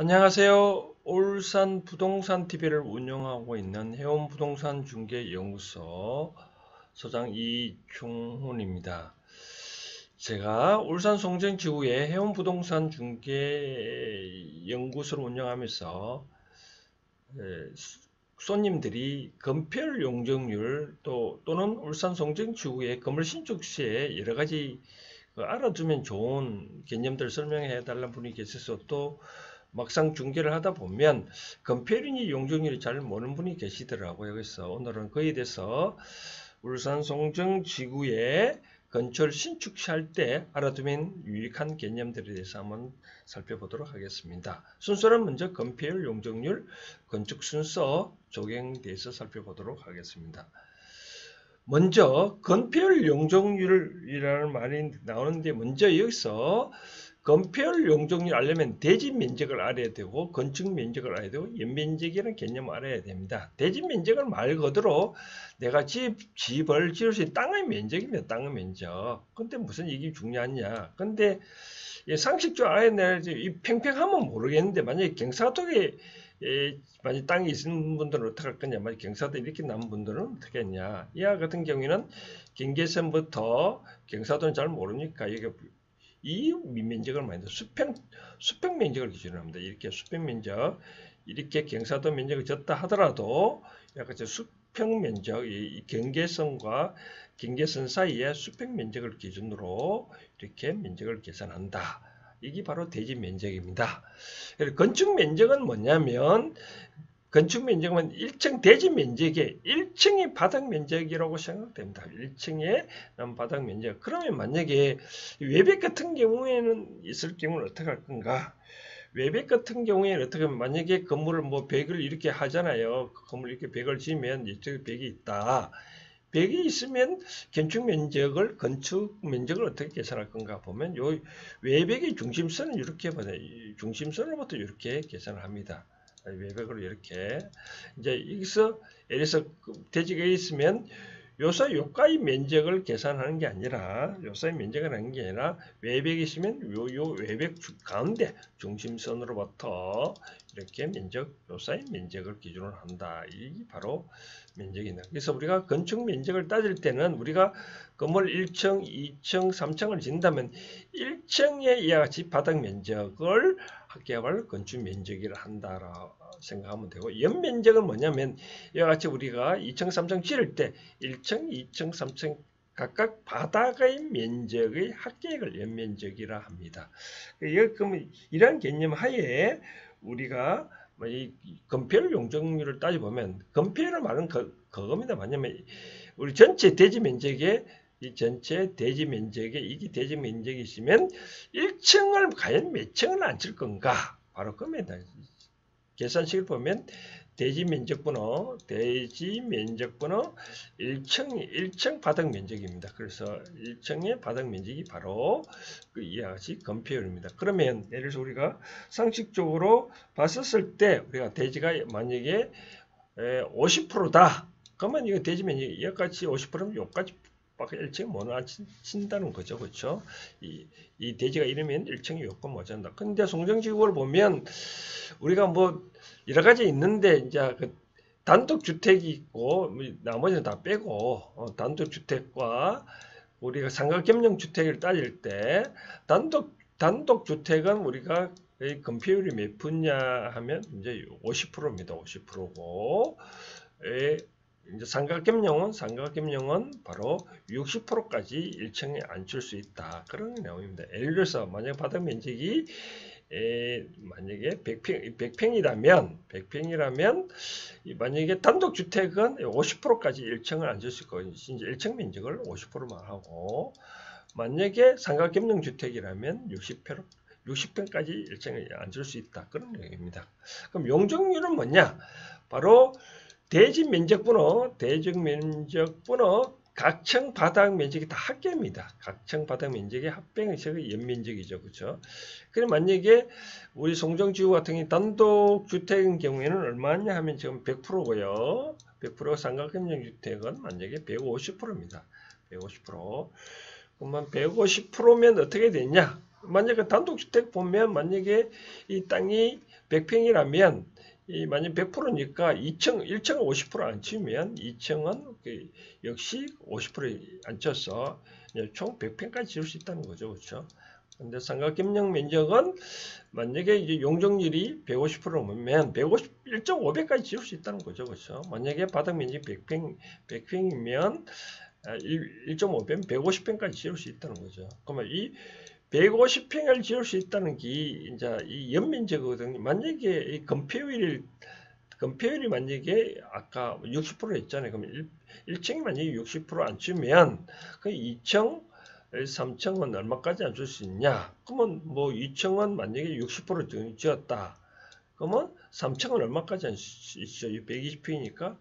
안녕하세요. 울산 부동산 TV를 운영하고 있는 해운 부동산 중개 연구소 소장 이충훈입니다. 제가 울산 송정 지구의 해운 부동산 중개 연구소를 운영하면서 손님들이 건폐율 용적률 또는 울산 송정 지구의 건물 신축 시에 여러 가지 알아두면 좋은 개념들 설명해 달라는 분이 계셔서 또 막상 중개를 하다 보면 건폐율이 용적률이 잘 모르는 분이 계시더라고요. 그래서 오늘은 그에 대해서 울산 송정 지구의 건축 신축할 때 알아두면 유익한 개념들에 대해서 한번 살펴보도록 하겠습니다. 순서는 먼저 건폐율 용적률 건축 순서 조경에 대해서 살펴보도록 하겠습니다. 먼저 건폐율 용적률이라는 말이 나오는데 먼저 여기서 건폐율 용적률 알려면 대지 면적을 알아야 되고 건축 면적을 알아야 되고 연면적이라는 개념을 알아야 됩니다. 대지 면적은 말 그대로 내가 집을 지을 수 있는 땅의 면적이면 땅의 면적. 근데 무슨 이게 중요하냐? 근데 상식적으로 알아야 되는데 이 팽팽하면 모르겠는데 만약에 경사도에 만약 땅이 있는 분들은 어떻게 할 거냐? 만약 경사도 이렇게 남은 분들은 어떻게 했냐? 이와 같은 경우에는 경계선부터 경사도는 잘 모르니까 이게 이 면적을 말합니다. 수평 면적을 기준으로 합니다. 이렇게 수평 면적, 이렇게 경사도 면적을 졌다 하더라도 약간 수평 면적, 이 경계선과 경계선 사이의 수평 면적을 기준으로 이렇게 면적을 계산한다. 이게 바로 대지 면적입니다. 건축 면적은 뭐냐면 건축 면적은 1층 대지 면적의 1층이 바닥 면적이라고 생각됩니다. 1층의 바닥 면적. 그러면 만약에 외벽 같은 경우에는 있을 경우는 어떻게 할 건가? 외벽 같은 경우에는 어떻게 하면 만약에 건물을 뭐 벽을 이렇게 하잖아요. 건물 이렇게 벽을 지으면 이쪽에 벽이 있다. 벽이 있으면 건축 면적을 어떻게 계산할 건가 보면 요 외벽의 중심선은 이렇게 보세요. 중심선으로부터 이렇게 계산을 합니다. 외벽으로 이렇게 이제 여기서 예를 들어서 대지가 있으면 요가의 면적을 계산하는 게 아니라 요사의 면적을 하는 게 아니라 외벽이 있으면 요 외벽 가운데 중심선으로부터 이렇게 요사의 면적을 기준으로 한다. 이게 바로 면적이다. 그래서 우리가 건축 면적을 따질 때는 우리가 건물 1층, 2층, 3층을 짓는다면 1층에 이와 같이 바닥 면적을 합계할 건축 면적이라 한다라고 생각하면 되고 연면적은 뭐냐면 이와 같이 우리가 2층, 3층 지을 때 1층, 2층, 3층 각각 바닥의 면적의 합계액을 연면적이라 합니다. 그러면 이러한 개념 하에 우리가 이 건폐율 용적률을 따져보면 건폐율을 말은 그겁니다. 뭐냐면 우리 전체 대지 면적의 이 전체 대지 면적에 이게 대지 면적이 있으면 1층을 과연 몇 층을 앉힐 건가? 바로 겁니다. 계산식을 보면 대지 면적 번호 1층 바닥 면적입니다. 그래서 1층의 바닥 면적이 바로 이와 같이 건폐율입니다. 그러면 예를 들어서 우리가 상식적으로 봤었을 때 우리가 대지가 만약에 50%다. 그러면 이거 대지 면적이 여기까지 50%면 여기까지 밖에 1층이 못 친다는 거죠. 그렇죠? 이 대지가 이러면 1층이 요건 못 찬다. 근데 송정지구를 보면 우리가 뭐 여러 가지 있는데 이제 그 단독주택이 있고 나머지는 다 빼고 단독주택과 우리가 상가겸용주택을 따질 때 단독주택은 우리가 건폐율이 몇 푼냐 하면 이제 50%입니다. 50%고 이제 상가겸용은 바로 60%까지 1층에 앉힐 수 있다. 그런 내용입니다. 예를 들어서 만약 바닥 면적이 만약에 100평이라면 만약에 단독주택은 50%까지 1층을 앉을 수 있고 이제 1층 면적을 50%만 하고 만약에 상가겸용주택이라면 60평까지 1층에 앉을 수 있다. 그런 내용입니다. 그럼 용적률은 뭐냐? 바로 대지면적분호 각층 바닥 면적이 다 합계입니다. 각층 바닥 면적의 합병의 연면적이죠. 그렇죠? 그럼 만약에 우리 송정지구 같은 경우 단독주택인 경우에는 얼마냐 하면 지금 100%고요. 100% 상가겸용주택은 만약에 150%입니다. 150%. 그러면 150%면 어떻게 되냐? 만약에 단독주택 보면 만약에 이 땅이 100평이라면 이 만약 100%니까 2층 1층은 50%안 치우면 2층은 역시 50%안 쳐서 총 100평까지 지을 수 있다는 거죠. 그렇죠? 근데 삼각김영 면적은 만약에 이제 용적률이 150%면 1.5배까지 지을 수 있다는 거죠. 그렇죠? 만약에 바닥 면적 100평이면 1.5배면 150평까지 지을 수 있다는 거죠. 그러면 이 150평을 지을 수 있다는 게 이제 이 연면적이거든요. 만약에 이 건폐율이 만약에 아까 60% 했잖아요. 그러면 1층이 만약에 60%안 주면 그 2층, 3층은 얼마까지 안 줄 수 있냐? 그러면 뭐 2층은 만약에 60% 지었다. 그러면 3층은 얼마까지 안 있어요? 120평이니까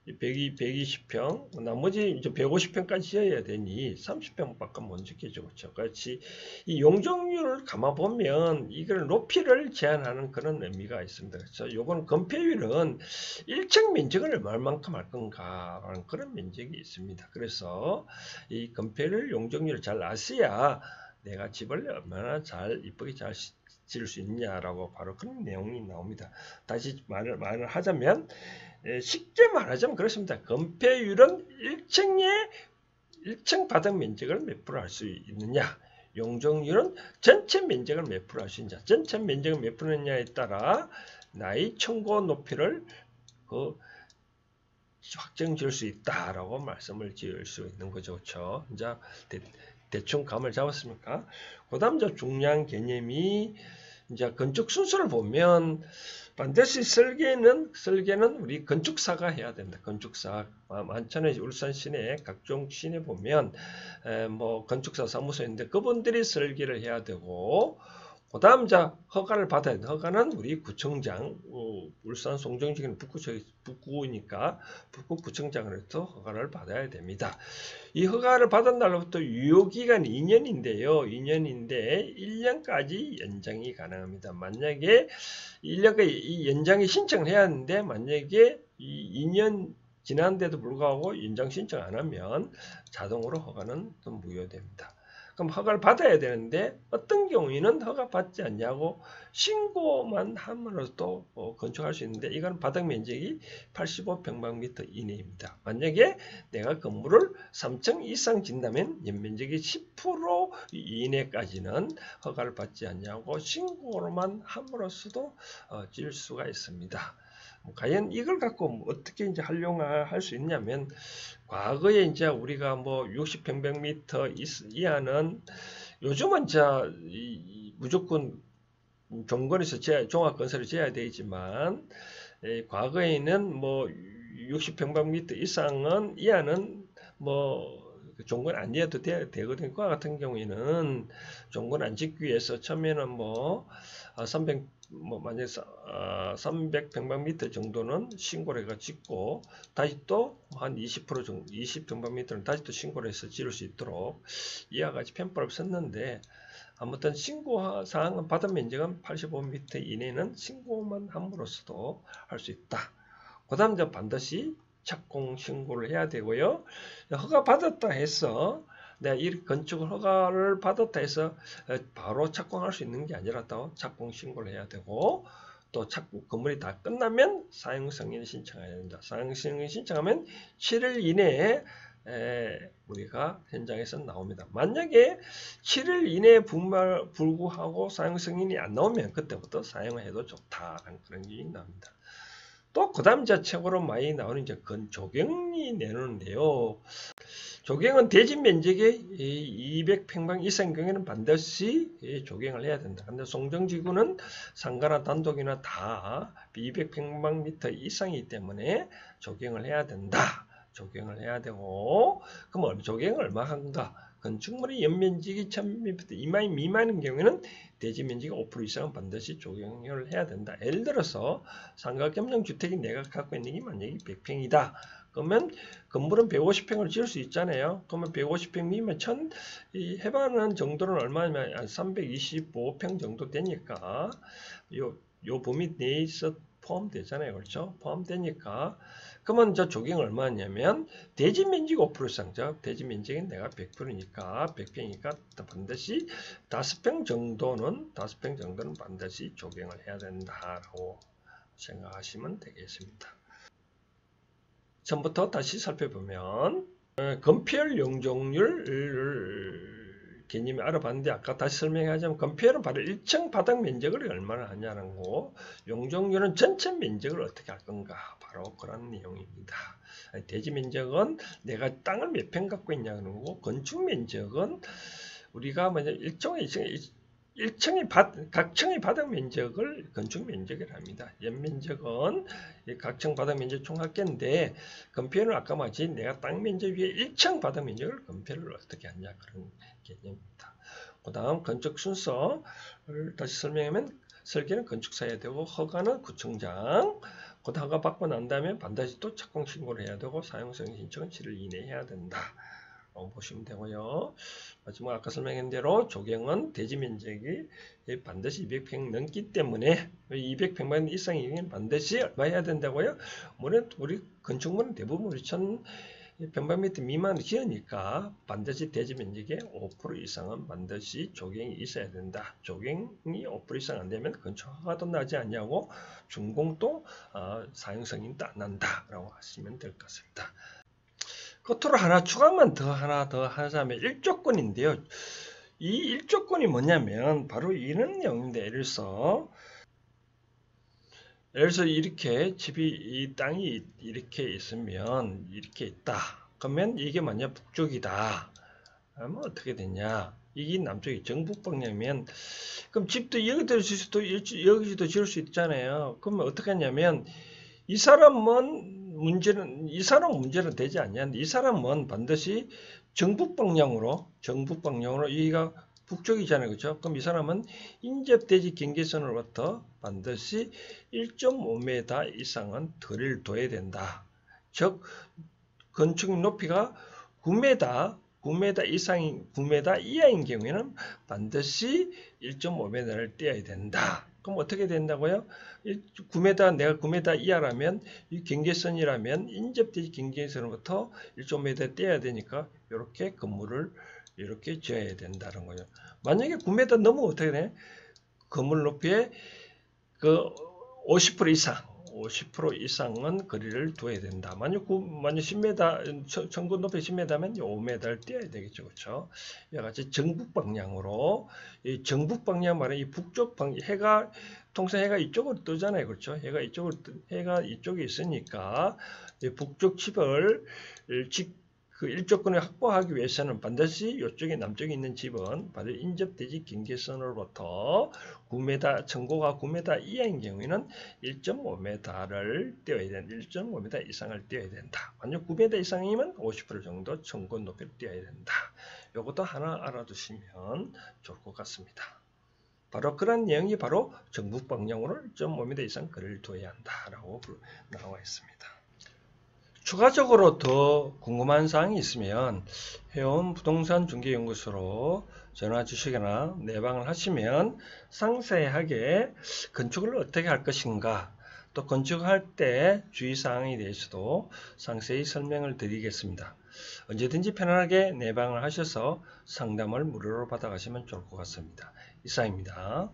120평, 나머지 이제 150평까지 지어야 되니 30평밖에 못 짓겠죠. 그렇죠? 같이 이 용적률을 감아보면 이걸 높이를 제한하는 그런 의미가 있습니다. 그렇죠? 요건 건폐율은 1층 면적을 얼마만큼 할 건가 하는 그런 면적이 있습니다. 그래서 이 건폐율 용적률을 잘 아셔야 내가 집을 얼마나 잘 이쁘게 잘 지을 수 있냐라고 바로 그런 내용이 나옵니다. 다시 말을 하자면 쉽게 말하자면 그렇습니다. 건폐율은 1층 바닥 면적을 몇 프로 할 수 있느냐. 용적률은 전체 면적을 몇 프로 할 수 있느냐. 전체 면적을 몇 프로냐에 따라 나의 청구 높이를 확정 지을 수 있다라고 말씀을 지을 수 있는 거죠. 그렇죠? 이제 대충 감을 잡았습니까? 그 다음 이제 중요한 개념이 이제 건축 순서를 보면 반드시 설계는 우리 건축사가 해야 된다. 건축사 만천의 울산 시내 각종 시내 보면 뭐 건축사 사무소인데 그분들이 설계를 해야 되고 그 다음 자 허가를 받아야 돼. 허가는 우리 구청장 울산 송정지구는 북구니까 북구구청장으로부터 허가를 받아야 됩니다. 이 허가를 받은 날로부터 유효기간이 2년인데요. 2년인데 1년까지 연장이 가능합니다. 만약에 1년까지 연장이 신청을 해야 하는데 만약에 이 2년 지난데도 불구하고 연장 신청 안 하면 자동으로 허가는 또 무효됩니다. 그럼 허가를 받아야 되는데 어떤 경우에는 허가 받지 않냐고 신고만 함으로써 건축할 수 있는데 이건 바닥 면적이 85평방미터 이내입니다. 만약에 내가 건물을 3층 이상 짓는다면 연면적이 10% 이내까지는 허가를 받지 않냐고 신고로만 함으로써도 지을 수가 있습니다. 과연 이걸 갖고 어떻게 이제 활용할 수 있냐면 과거에 이제 우리가 뭐 60평방미터 이하는 요즘은 무조건 종건에서 종합건설을 지어야 되지만 과거에는 뭐 60평방미터 이하는 뭐 종건 안 지어도 되거든요. 그와 같은 경우에는 종건 안 짓기 위해서 처음에는 뭐 300평방미터 정도는 신고를 해가 짓고 다시 또 한 20% 정도 20평방미터는 다시 또 신고를 해서 지을 수 있도록 이와 같이 편법을 썼는데 아무튼 신고 사항은 바닥 면적은 85m 이내는 신고만 함으로써도 할 수 있다. 그 다음 이제 반드시 착공 신고를 해야 되고요. 허가 받았다 해서 내가 이 건축 허가를 받았다 해서 바로 착공할 수 있는 게 아니라 또 착공 신고를 해야 되고 또 건물이 다 끝나면 사용승인 신청해야 된다. 사용승인 신청하면 7일 이내에 우리가 현장에서 나옵니다. 만약에 7일 이내에 불구하고 사용승인이 안 나오면 그때부터 사용해도 좋다라는 그런 게 나옵니다. 또 그 다음 최고로 많이 나오는 이제 조경이 내놓는데요. 조경은 대지 면적의 200평방 이상 경우에는 반드시 조경을 해야 된다. 근데 송정지구는 상가나 단독이나 다 200평방미터 이상이기 때문에 조경을 해야 된다. 조경을 해야 되고 그럼 조경을 얼마 한가? 건축물의 연면적이 1000m 미만인 경우에는 대지 면적이 5% 이상은 반드시 조경을 해야 된다. 예를 들어서 상가겸용주택이 내가 갖고 있는 게 만약에 100평이다. 그러면 건물은 150평을 지을 수 있잖아요. 그러면 150평 미만 해방하는 정도는 얼마냐면 325평 정도 되니까 요 범위 내에서 포함되잖아요. 그렇죠? 포함되니까 그러면 저 조경 얼마냐면 대지 면적 5% 이상, 즉 대지 면적은 내가 100%니까 100평이니까 반드시 5평 정도는 반드시 조경을 해야 된다라고 생각하시면 되겠습니다. 처음부터 다시 살펴보면 건폐율 용적률 개념이 알아봤는데 아까 다시 설명하자면 건폐율은 바로 1층 바닥 면적을 얼마나 하냐는 거, 용적률은 전체 면적을 어떻게 할 건가, 바로 그런 내용입니다. 대지 면적은 내가 땅을 몇 평 갖고 있냐는 거고, 건축 면적은 우리가 먼저 각 층의 바닥 면적을 건축 면적이라 합니다. 연면적은 각 층 바닥 면적 총 합계인데, 건폐율은 아까 마치 내가 땅 면적 위에 1층 바닥 면적을 건폐율을 어떻게 하냐, 그런 개념입니다. 그 다음 건축 순서를 다시 설명하면, 설계는 건축사에 되고 허가는 구청장, 그 허가 받고 난 다음에 반드시 또 착공 신고를 해야 되고 사용승인 신청은 7일 이내에 해야 된다 라고 보시면 되고요. 마지막 아까 설명한 대로 조경은 대지 면적이 반드시 200평 넘기 때문에 200평만 이상이면 반드시 얼마 해야 된다고요? 우리 건축물은 대부분 우리 1000평방미터 미만 지으니까 반드시 대지 면적의 5% 이상은 반드시 조경이 있어야 된다. 조경이 5% 이상 안 되면 건축 허가도 나지 않냐고 준공도 사용승인도 안 난다라고 하시면 될 것 같습니다. 끝으로 추가만 하나 더 하자면 일조권인데요. 이 일조권이 뭐냐면 바로 이런 내용인데, 예를 들어서 이렇게 집이, 이 땅이 이렇게 있으면, 이렇게 있다. 그러면 이게 만약 북쪽이다. 그러면 어떻게 되냐? 이게 남쪽이 정북 방향이면, 그럼 집도 여기도 지을 수도, 여기도 지을 수 있잖아요. 그러면 어떻게 하냐면, 이 사람은 문제는 되지 않냐? 이 사람은 반드시 정북 방향으로 여기가 북쪽이잖아요, 그렇죠? 그럼 이 사람은 인접대지 경계선으로부터 반드시 1.5m 이상은 거리를 둬야 된다. 즉 건축 높이가 9m 이하인 경우에는 반드시 1.5m를 떼어야 된다. 그럼 어떻게 된다고요? 9m, 내가 9m 이하라면, 이 경계선이라면 인접대지 경계선으로부터 1.5m 떼어야 되니까 이렇게 건물을 이렇게 지어야 된다는 거예요. 만약에 9m 넘으면 어떻게 돼? 건물 높이의 그 50% 이상은 거리를 둬야 된다. 만약 10m, 천건 높이 10m면 5m를 떼어야 되겠죠. 그렇죠? 이와 같이 정북 방향으로, 이 정북 방향 말은 이 북쪽 방향, 통상 해가 이쪽으로 뜨잖아요. 그렇죠? 해가 이쪽에 있으니까, 이 북쪽 집을, 그 일조권을 확보하기 위해서는 반드시 이쪽에 남쪽에 있는 집은 바로 인접대지 경계선으로부터 9m, 청고가 9m 이하인 경우에는 1.5m를 떼어야 된다. 1.5m 이상을 떼어야 된다. 만약 9m 이상이면 50% 정도 청고 높이를 떼어야 된다. 이것도 하나 알아두시면 좋을 것 같습니다. 바로 그런 내용이 바로 정북 방향으로 1.5m 이상 거리를 둬야 한다라고 나와 있습니다. 추가적으로 더 궁금한 사항이 있으면 해온 부동산 중개연구소로 전화 주시거나 내방을 하시면 상세하게 건축을 어떻게 할 것인가, 또 건축할 때 주의사항에 대해서도 상세히 설명을 드리겠습니다. 언제든지 편안하게 내방을 하셔서 상담을 무료로 받아가시면 좋을 것 같습니다. 이상입니다.